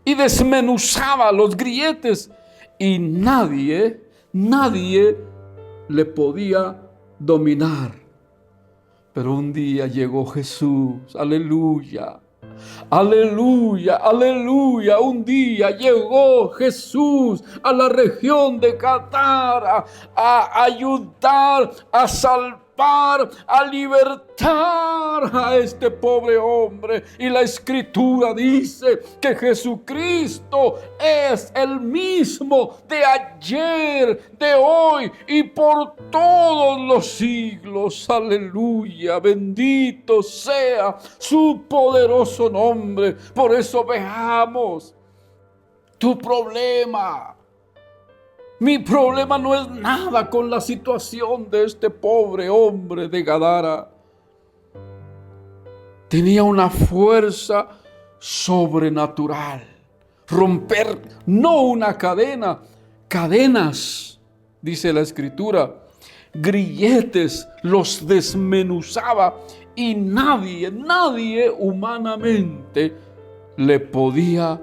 y desmenuzaba los grilletes, y nadie le podía dominar. Pero un día llegó Jesús, aleluya, aleluya, aleluya. Un día llegó Jesús a la región de Gadara a ayudar, a salvar, a libertar a este pobre hombre. Y la Escritura dice que Jesucristo es el mismo de ayer, de hoy y por todos los siglos. Aleluya, bendito sea su poderoso nombre. Por eso veamos tu problema. Mi problema no es nada con la situación de este pobre hombre de Gadara. Tenía una fuerza sobrenatural. Romper no una cadena, cadenas, dice la Escritura. Grilletes los desmenuzaba y nadie humanamente le podía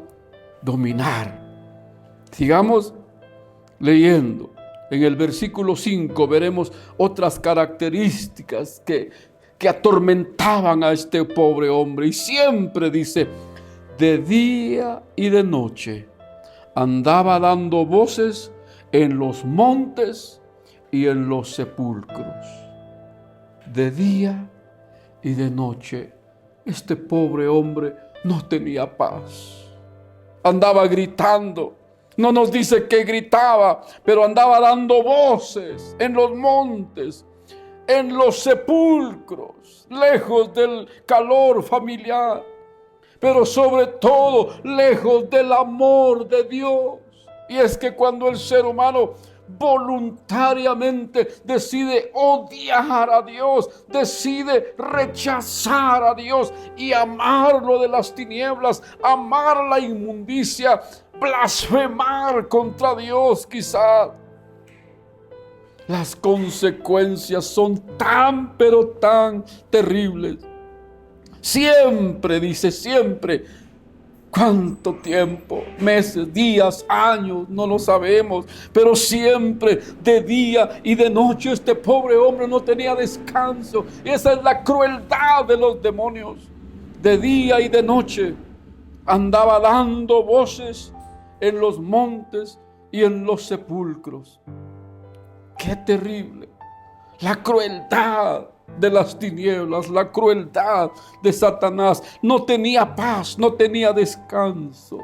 dominar. Sigamos leyendo. En el versículo 5 veremos otras características que atormentaban a este pobre hombre. Y siempre dice, de día y de noche andaba dando voces en los montes y en los sepulcros. De día y de noche este pobre hombre no tenía paz. Andaba gritando. No nos dice que gritaba, pero andaba dando voces en los montes, en los sepulcros, lejos del calor familiar, pero sobre todo lejos del amor de Dios. Y es que cuando el ser humano voluntariamente decide odiar a Dios, decide rechazar a Dios y amarlo de las tinieblas, amar la inmundicia, blasfemar contra Dios quizás. Las consecuencias son tan, pero tan terribles. Siempre, dice, siempre. ¿Cuánto tiempo? Meses, días, años, no lo sabemos. Pero siempre, de día y de noche, este pobre hombre no tenía descanso. Y esa es la crueldad de los demonios. De día y de noche andaba dando voces en los montes y en los sepulcros. ¡Qué terrible! La crueldad de las tinieblas, la crueldad de Satanás. No tenía paz, no tenía descanso.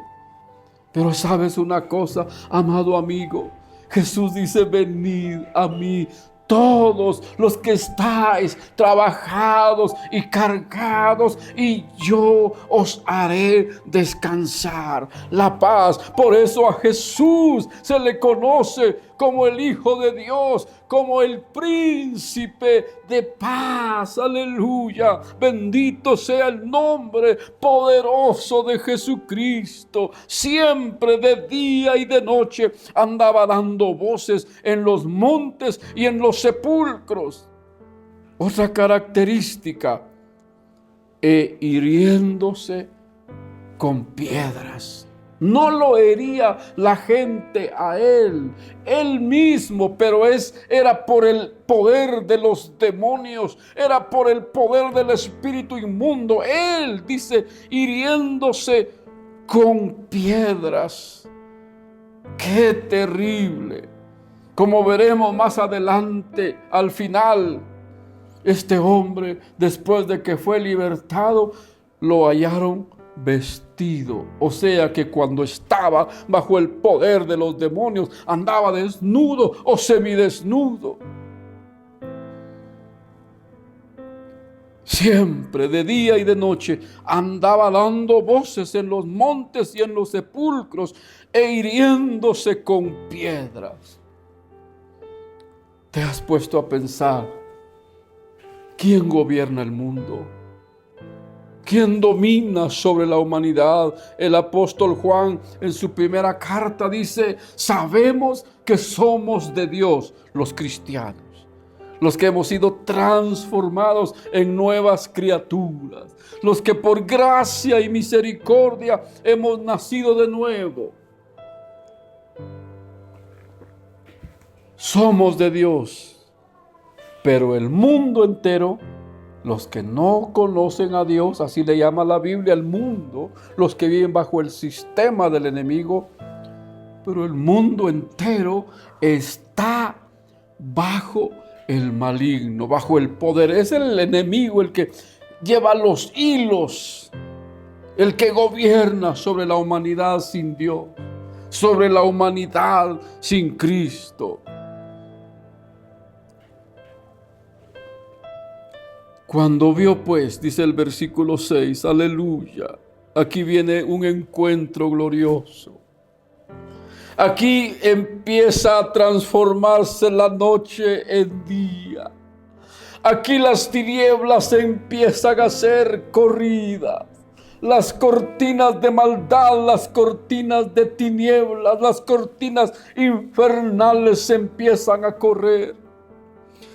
Pero sabes una cosa, amado amigo, Jesús dice: venid a mí todos los que estáis trabajados y cargados, y yo os haré descansar. La paz. Por eso a Jesús se le conoce como el Hijo de Dios, como el príncipe de paz. Aleluya. Bendito sea el nombre poderoso de Jesucristo. Siempre, de día y de noche, andaba dando voces en los montes y en los sepulcros. Otra característica: hiriéndose con piedras. No lo hería la gente a él mismo, pero era por el poder de los demonios, era por el poder del espíritu inmundo. Él, dice, hiriéndose con piedras. ¡Qué terrible! Como veremos más adelante, al final, este hombre, después de que fue libertado, lo hallaron vestido. O sea que cuando estaba bajo el poder de los demonios, andaba desnudo o semidesnudo. Siempre, de día y de noche, andaba dando voces en los montes y en los sepulcros, e hiriéndose con piedras. ¿Te has puesto a pensar quién gobierna el mundo? ¿Quién domina sobre la humanidad? El apóstol Juan, en su primera carta, dice: sabemos que somos de Dios los cristianos, los que hemos sido transformados en nuevas criaturas, los que por gracia y misericordia hemos nacido de nuevo. Somos de Dios, pero el mundo entero, los que no conocen a Dios, así le llama la Biblia el mundo, los que viven bajo el sistema del enemigo, pero el mundo entero está bajo el maligno, bajo el poder. Es el enemigo el que lleva los hilos, el que gobierna sobre la humanidad sin Dios, sobre la humanidad sin Cristo. Cuando vio pues, dice el versículo 6, aleluya, aquí viene un encuentro glorioso. Aquí empieza a transformarse la noche en día. Aquí las tinieblas empiezan a ser corridas. Las cortinas de maldad, las cortinas de tinieblas, las cortinas infernales se empiezan a correr.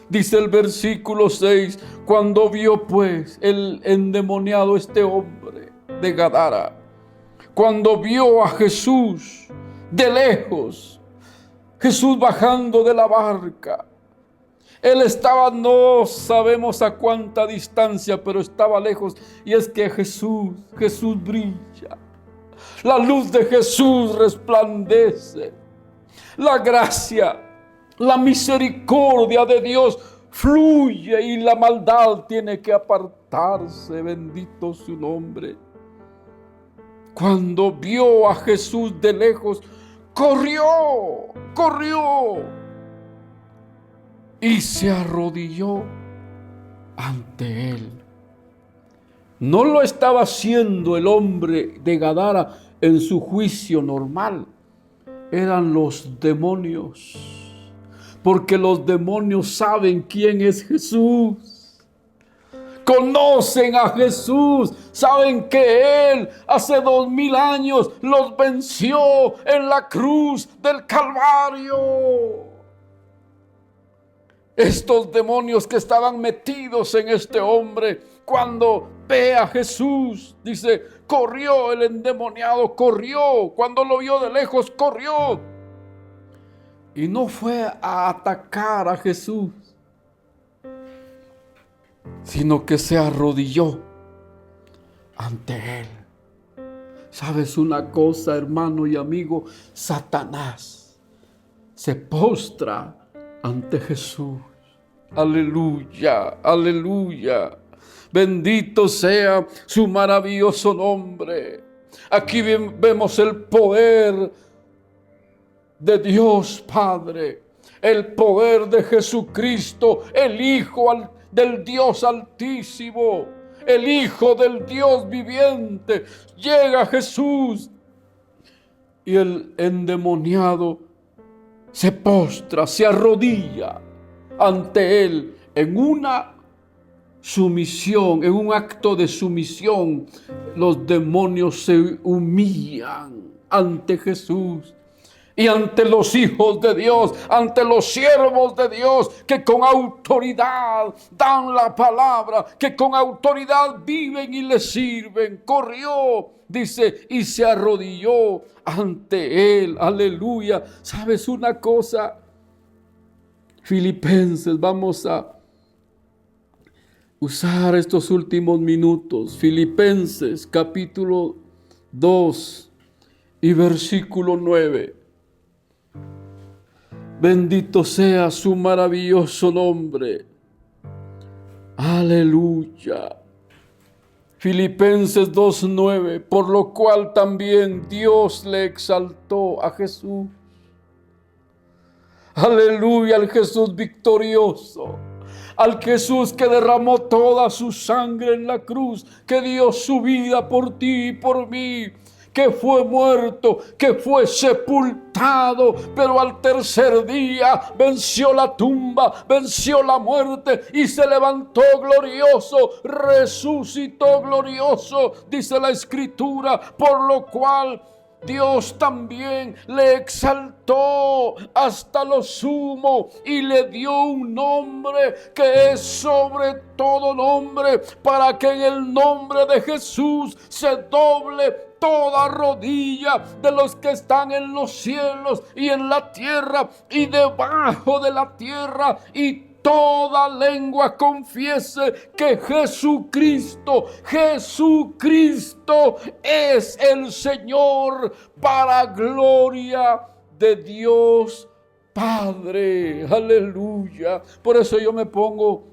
Dice el versículo 6, cuando vio pues el endemoniado, este hombre de Gadara, cuando vio a Jesús de lejos, Jesús bajando de la barca, él estaba, no sabemos a cuánta distancia, pero estaba lejos. Y es que Jesús brilla. La luz de Jesús resplandece. La gracia, la misericordia de Dios fluye y la maldad tiene que apartarse. Bendito su nombre. Cuando vio a Jesús de lejos, corrió y se arrodilló ante él. No lo estaba haciendo el hombre de Gadara en su juicio normal. Eran los demonios. Porque los demonios saben quién es Jesús. conocen a Jesús, saben que Él hace 2000 años los venció en la cruz del Calvario. Estos demonios que estaban metidos en este hombre, cuando ve a Jesús, dice, corrió el endemoniado, corrió. Cuando lo vio de lejos, corrió. Y no fue a atacar a Jesús, sino que se arrodilló ante Él. ¿Sabes una cosa, hermano y amigo? Satanás se postra ante Jesús. Aleluya, aleluya. Bendito sea su maravilloso nombre. Aquí vemos el poder de Dios Padre, el poder de Jesucristo, el Hijo del Dios Altísimo, el Hijo del Dios viviente. Llega Jesús y el endemoniado se postra, se arrodilla ante Él en una sumisión, en un acto de sumisión. Los demonios se humillan ante Jesús y ante los hijos de Dios, ante los siervos de Dios, que con autoridad dan la palabra, que con autoridad viven y le sirven. Corrió, dice, y se arrodilló ante Él. Aleluya. ¿Sabes una cosa? Filipenses, vamos a usar estos últimos minutos. Filipenses capítulo 2 y versículo 9. Bendito sea su maravilloso nombre. Aleluya. Filipenses 2:9, por lo cual también Dios le exaltó a Jesús. Aleluya, al Jesús victorioso, al Jesús que derramó toda su sangre en la cruz, que dio su vida por ti y por mí, que fue muerto, que fue sepultado, pero al tercer día venció la tumba, venció la muerte y se levantó glorioso, resucitó glorioso, dice la Escritura, por lo cual Dios también le exaltó hasta lo sumo y le dio un nombre que es sobre todo nombre, para que en el nombre de Jesús se doble toda rodilla de los que están en los cielos y en la tierra y debajo de la tierra, y toda lengua confiese que Jesucristo es el Señor, para gloria de Dios Padre. Aleluya. Por eso yo me pongo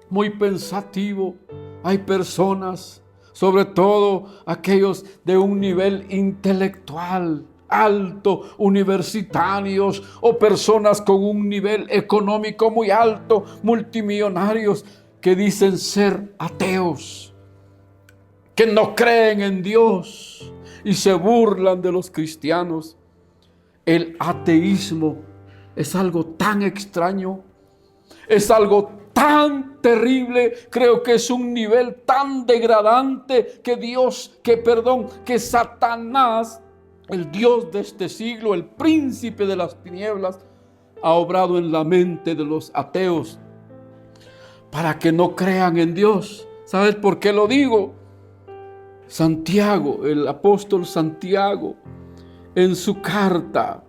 muy pensativo. Hay personas, sobre todo aquellos de un nivel intelectual alto, universitarios o personas con un nivel económico muy alto, multimillonarios, que dicen ser ateos, que no creen en Dios y se burlan de los cristianos. El ateísmo es algo tan extraño, es algo tan terrible, creo que es un nivel tan degradante que Satanás, el Dios de este siglo, el príncipe de las tinieblas, ha obrado en la mente de los ateos para que no crean en Dios. ¿Sabes por qué lo digo? Santiago, el apóstol Santiago, en su carta,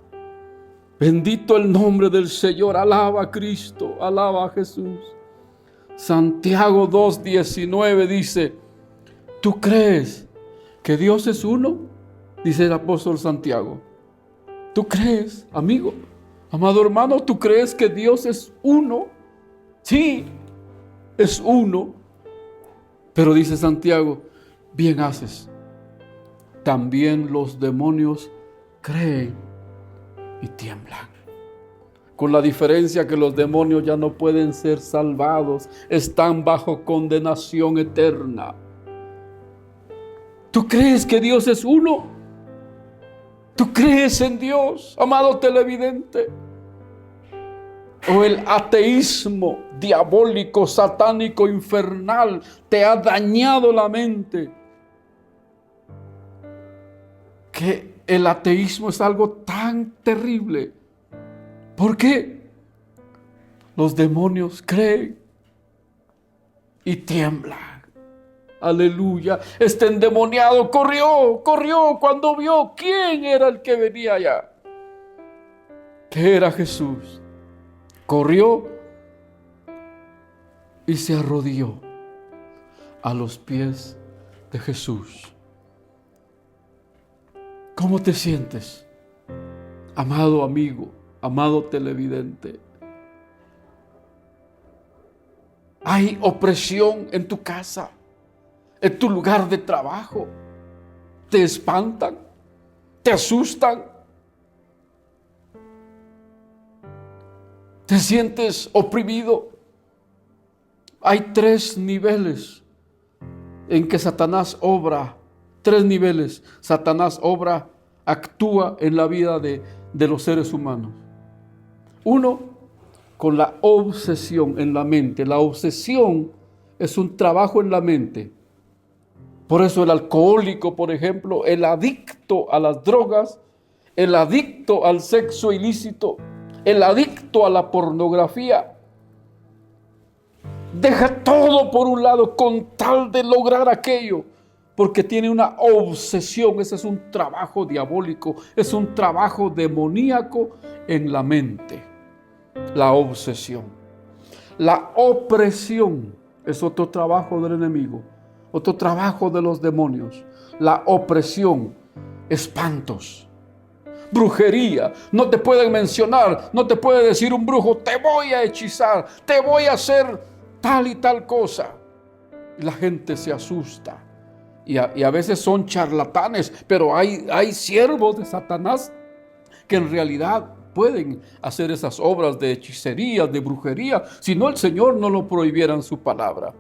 bendito el nombre del Señor, alaba a Cristo, alaba a Jesús. Santiago 2:19 dice: ¿tú crees que Dios es uno? Dice el apóstol Santiago. ¿Tú crees, amigo, amado hermano, tú crees que Dios es uno? Sí, es uno. Pero dice Santiago, bien haces. También los demonios creen y tiemblan. Con la diferencia que los demonios ya no pueden ser salvados, están bajo condenación eterna. ¿Tú crees que Dios es uno? ¿Tú crees en Dios, amado televidente? o el ateísmo diabólico, satánico, infernal te ha dañado la mente, que el ateísmo es algo tan terrible. ¿Por qué? Los demonios creen y tiemblan. Aleluya. Este endemoniado corrió cuando vio quién era el que venía allá, que era Jesús. Corrió y se arrodilló a los pies de Jesús. ¿Cómo te sientes, amado amigo, amado televidente? Hay opresión en tu casa, en tu lugar de trabajo. Te espantan, te asustan. Te sientes oprimido. Hay 3 niveles en que Satanás obra. 3 niveles. Satanás obra, actúa en la vida de los seres humanos. 1, con la obsesión en la mente. La obsesión es un trabajo en la mente. Por eso el alcohólico, por ejemplo, el adicto a las drogas, el adicto al sexo ilícito, el adicto a la pornografía, deja todo por un lado con tal de lograr aquello, porque tiene una obsesión. Ese es un trabajo diabólico, es un trabajo demoníaco en la mente. La obsesión. La opresión es otro trabajo del enemigo, otro trabajo de los demonios. La opresión, espantos, brujería. No te pueden mencionar, no te puede decir un brujo: te voy a hechizar, te voy a hacer tal y tal cosa. La gente se asusta y a veces son charlatanes, pero hay siervos de Satanás que en realidad pueden hacer esas obras de hechicería, de brujería, si no el Señor no lo prohibiera en su palabra.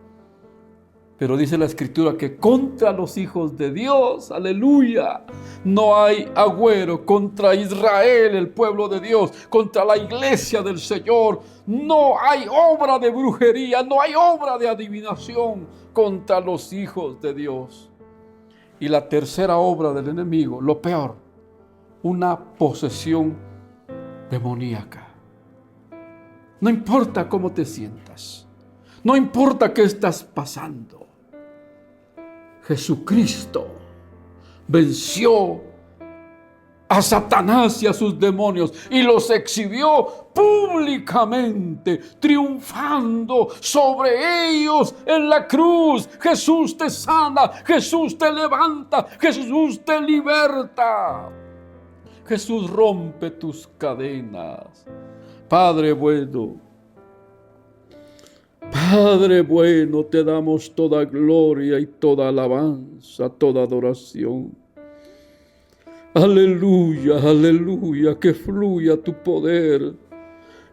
Pero dice la Escritura que contra los hijos de Dios, aleluya, no hay agüero. Contra Israel, el pueblo de Dios, contra la iglesia del Señor, no hay obra de brujería, no hay obra de adivinación contra los hijos de Dios. Y la tercera obra del enemigo, lo peor, una posesión demoníaca. No importa cómo te sientas, no importa qué estás pasando, Jesucristo venció a Satanás y a sus demonios y los exhibió públicamente, triunfando sobre ellos en la cruz. Jesús te sana, Jesús te levanta, Jesús te liberta. Jesús rompe tus cadenas. Padre bueno, te damos toda gloria y toda alabanza, toda adoración. Aleluya, aleluya, que fluya tu poder,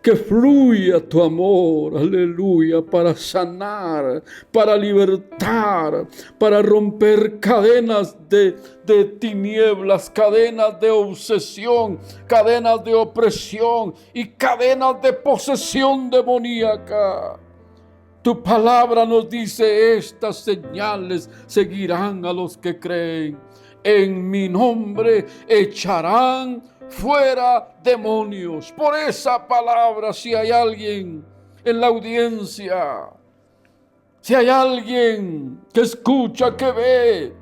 que fluya tu amor, aleluya, para sanar, para libertar, para romper cadenas de tinieblas, cadenas de obsesión, cadenas de opresión y cadenas de posesión demoníaca. Tu palabra nos dice: estas señales seguirán a los que creen. En mi nombre echarán fuera demonios. Por esa palabra, si hay alguien en la audiencia, si hay alguien que escucha, que ve,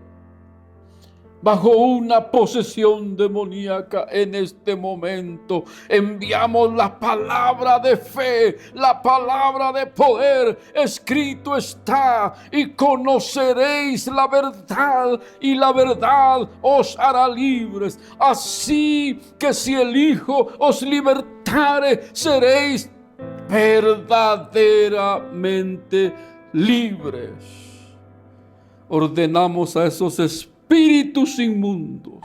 bajo una posesión demoníaca, en este momento enviamos la palabra de fe, la palabra de poder. Escrito está: y conoceréis la verdad, y la verdad os hará libres. Así que si el Hijo os libertare, seréis verdaderamente libres. Ordenamos a esos espíritus inmundos,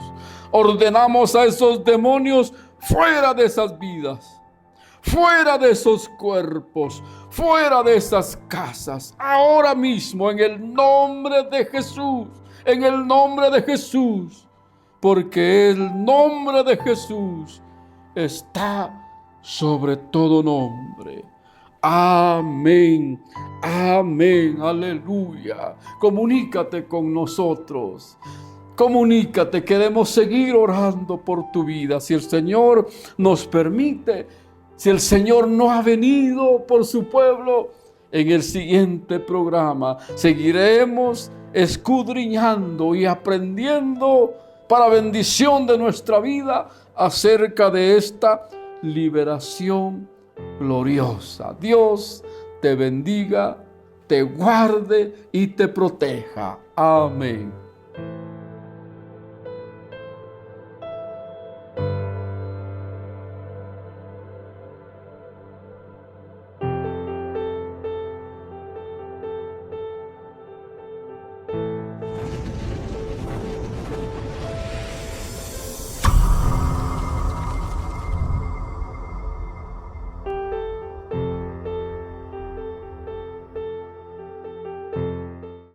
ordenamos a esos demonios fuera de esas vidas, fuera de esos cuerpos, fuera de esas casas, ahora mismo, en el nombre de Jesús, en el nombre de Jesús, porque el nombre de Jesús está sobre todo nombre. Amén, amén, aleluya. Comunícate con nosotros. Comunícate, queremos seguir orando por tu vida. Si el Señor nos permite, si el Señor no ha venido por su pueblo, en el siguiente programa seguiremos escudriñando y aprendiendo para bendición de nuestra vida acerca de esta liberación gloriosa. Dios te bendiga, te guarde y te proteja. Amén.